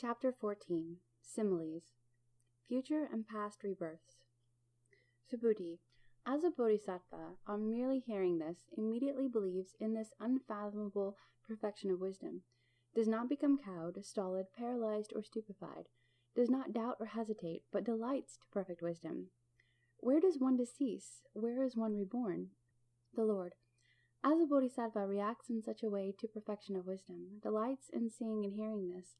Chapter 14. Similes. Future and Past Rebirths. Subhuti, as a bodhisattva, on merely hearing this, immediately believes in this unfathomable perfection of wisdom, does not become cowed, stolid, paralyzed, or stupefied, does not doubt or hesitate, but delights to perfect wisdom. Where does one decease? Where is one reborn? The Lord, as a bodhisattva, reacts in such a way to perfection of wisdom, delights in seeing and hearing this,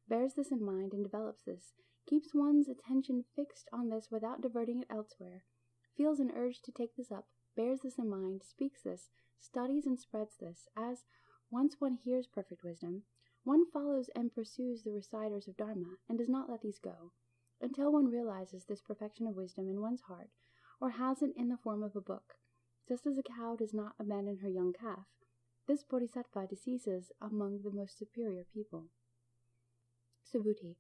bears this in mind and develops this, keeps one's attention fixed on this without diverting it elsewhere, feels an urge to take this up, bears this in mind, speaks this, studies and spreads this, as, once one hears perfect wisdom, one follows and pursues the reciters of Dharma, and does not let these go, until one realizes this perfection of wisdom in one's heart, or has it in the form of a book. Just as a cow does not abandon her young calf, this bodhisattva deceases among the most superior people. Subhuti,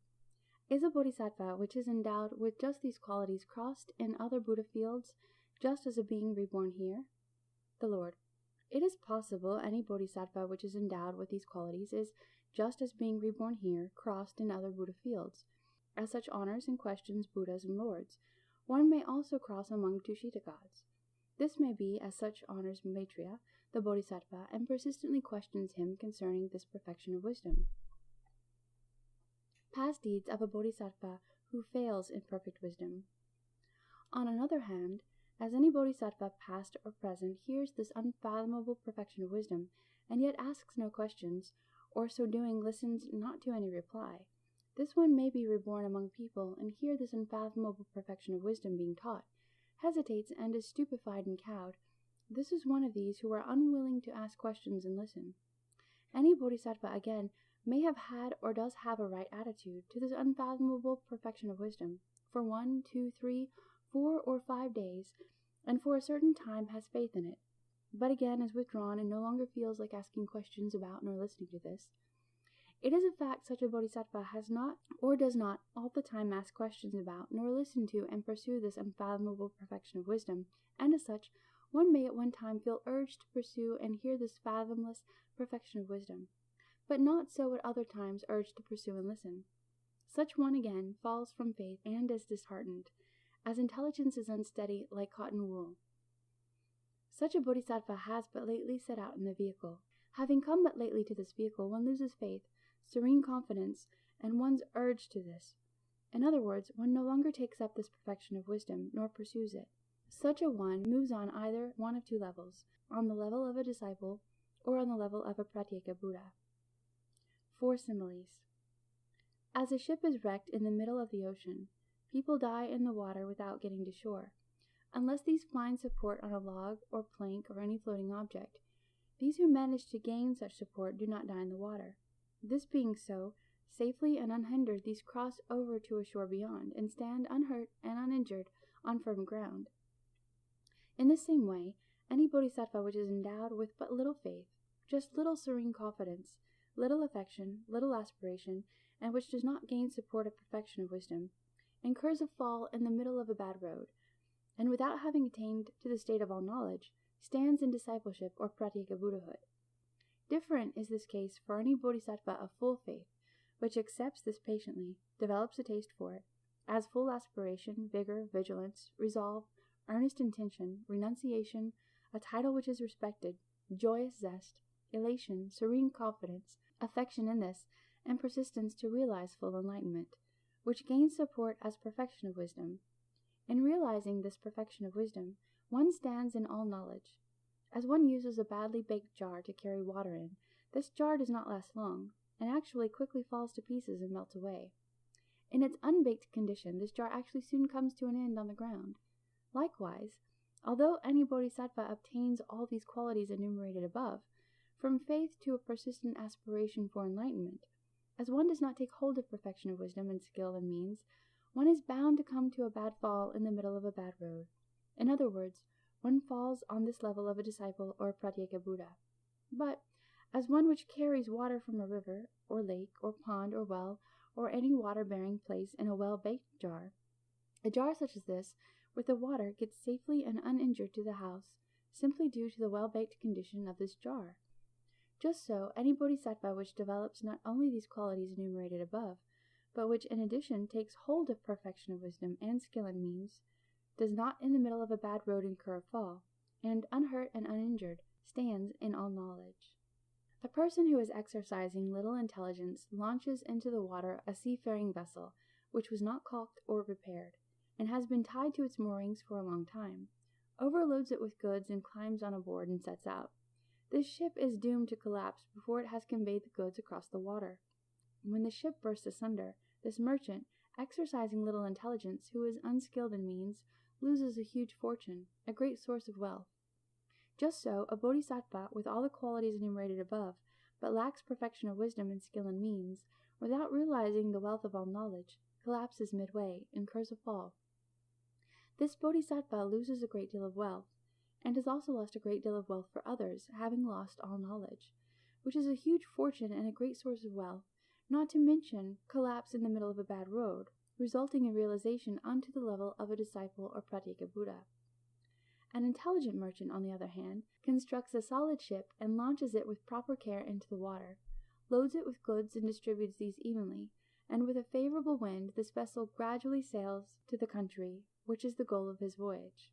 is a bodhisattva which is endowed with just these qualities crossed in other Buddha fields, just as a being reborn here? The Lord, it is possible any bodhisattva which is endowed with these qualities is, just as being reborn here, crossed in other Buddha fields. As such honors and questions Buddhas and lords, one may also cross among Tushita gods. This may be as such honors Maitreya, the bodhisattva, and persistently questions him concerning this perfection of wisdom. Past deeds of a bodhisattva who fails in perfect wisdom. On another hand, as any bodhisattva, past or present, hears this unfathomable perfection of wisdom, and yet asks no questions, or so doing listens not to any reply, this one may be reborn among people and hear this unfathomable perfection of wisdom being taught, hesitates and is stupefied and cowed. This is one of these who are unwilling to ask questions and listen. Any bodhisattva, again, may have had or does have a right attitude to this unfathomable perfection of wisdom for 1, 2, 3, 4, or 5 days, and for a certain time has faith in it, but again is withdrawn and no longer feels like asking questions about nor listening to this. It is a fact such a bodhisattva has not or does not all the time ask questions about nor listen to and pursue this unfathomable perfection of wisdom, and as such, one may at one time feel urged to pursue and hear this fathomless perfection of wisdom, but not so at other times urged to pursue and listen. Such one again falls from faith and is disheartened, as intelligence is unsteady like cotton wool. Such a bodhisattva has but lately set out in the vehicle. Having come but lately to this vehicle, one loses faith, serene confidence, and one's urge to this. In other words, one no longer takes up this perfection of wisdom, nor pursues it. Such a one moves on either one of two levels, on the level of a disciple, or on the level of a Pratyeka Buddha. 4 similes. As a ship is wrecked in the middle of the ocean, people die in the water without getting to shore. Unless these find support on a log or plank or any floating object, these who manage to gain such support do not die in the water. This being so, safely and unhindered these cross over to a shore beyond, and stand unhurt and uninjured on firm ground. In the same way, any bodhisattva which is endowed with but little faith, just little serene confidence, little affection, little aspiration, and which does not gain support of perfection of wisdom, incurs a fall in the middle of a bad road, and without having attained to the state of all knowledge, stands in discipleship or Pratyeka Buddhahood. Different is this case for any bodhisattva of full faith, which accepts this patiently, develops a taste for it, as full aspiration, vigor, vigilance, resolve, earnest intention, renunciation, a title which is respected, joyous zest, elation, serene confidence, affection in this, and persistence to realize full enlightenment, which gains support as perfection of wisdom. In realizing this perfection of wisdom, one stands in all knowledge. As one uses a badly baked jar to carry water in, this jar does not last long, and actually quickly falls to pieces and melts away. In its unbaked condition, this jar actually soon comes to an end on the ground. Likewise, although any bodhisattva obtains all these qualities enumerated above, from faith to a persistent aspiration for enlightenment, as one does not take hold of perfection of wisdom and skill and means, one is bound to come to a bad fall in the middle of a bad road. In other words, one falls on this level of a disciple or a Pratyeka Buddha. But, as one which carries water from a river, or lake, or pond, or well, or any water-bearing place in a well-baked jar, a jar such as this, with the water, gets safely and uninjured to the house, simply due to the well-baked condition of this jar. Just so, any bodhisattva which develops not only these qualities enumerated above, but which in addition takes hold of perfection of wisdom and skill and means, does not in the middle of a bad road incur a fall, and unhurt and uninjured stands in all knowledge. A person who is exercising little intelligence launches into the water a seafaring vessel which was not caulked or repaired, and has been tied to its moorings for a long time, overloads it with goods and climbs on aboard and sets out. This ship is doomed to collapse before it has conveyed the goods across the water. When the ship bursts asunder, this merchant, exercising little intelligence, who is unskilled in means, loses a huge fortune, a great source of wealth. Just so, a bodhisattva with all the qualities enumerated above, but lacks perfection of wisdom and skill and means, without realizing the wealth of all knowledge, collapses midway, incurs a fall. This bodhisattva loses a great deal of wealth, and has also lost a great deal of wealth for others, having lost all knowledge, which is a huge fortune and a great source of wealth, not to mention collapse in the middle of a bad road, resulting in realization unto the level of a disciple or Pratyeka Buddha. An intelligent merchant, on the other hand, constructs a solid ship and launches it with proper care into the water, loads it with goods and distributes these evenly, and with a favorable wind this vessel gradually sails to the country, which is the goal of his voyage.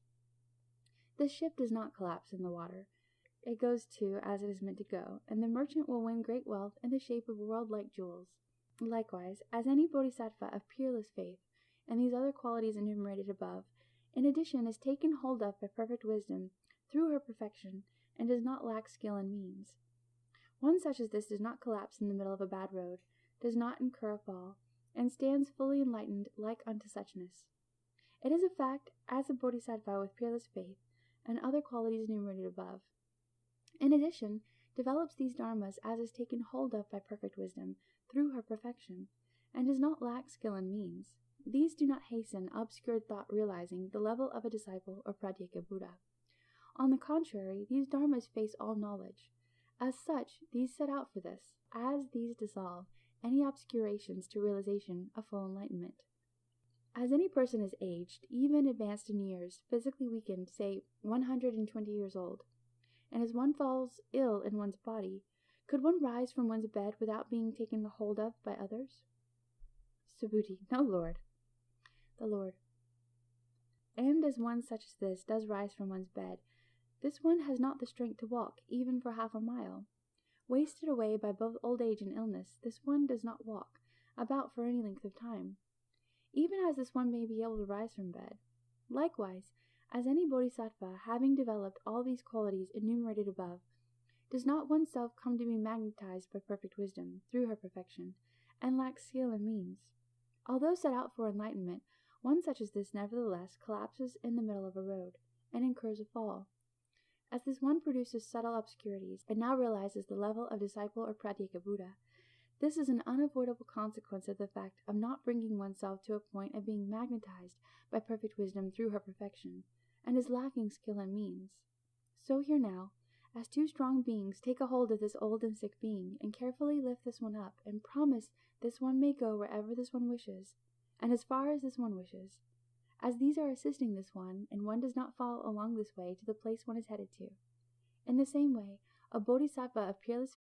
This ship does not collapse in the water. It goes to as it is meant to go, and the merchant will win great wealth in the shape of world-like jewels. Likewise, as any bodhisattva of peerless faith, and these other qualities enumerated above, in addition is taken hold of by perfect wisdom through her perfection, and does not lack skill and means. One such as this does not collapse in the middle of a bad road, does not incur a fall, and stands fully enlightened like unto suchness. It is a fact, as a bodhisattva with peerless faith, and other qualities enumerated above. In addition, develops these dharmas as is taken hold of by perfect wisdom through her perfection, and does not lack skill and means. These do not hasten obscured thought realizing the level of a disciple or Pratyeka Buddha. On the contrary, these dharmas face all knowledge. As such, these set out for this, as these dissolve any obscurations to realization of full enlightenment. As any person is aged, even advanced in years, physically weakened, say 120 years old, and as one falls ill in one's body, could one rise from one's bed without being taken hold of by others? Subhuti: No, Lord. The Lord: And as one such as this does rise from one's bed, this one has not the strength to walk, even for half a mile. Wasted away by both old age and illness, this one does not walk about for any length of time, even as this one may be able to rise from bed. Likewise, as any bodhisattva, having developed all these qualities enumerated above, does not oneself come to be magnetized by perfect wisdom through her perfection, and lacks skill and means. Although set out for enlightenment, one such as this nevertheless collapses in the middle of a road, and incurs a fall. As this one produces subtle obscurities, and now realizes the level of disciple or Pratyeka Buddha, this is an unavoidable consequence of the fact of not bringing oneself to a point of being magnetized by perfect wisdom through her perfection, and is lacking skill and means. So here now, as two strong beings take a hold of this old and sick being, and carefully lift this one up, and promise this one may go wherever this one wishes, and as far as this one wishes. As these are assisting this one, and one does not fall along this way to the place one is headed to. In the same way, a bodhisattva of peerless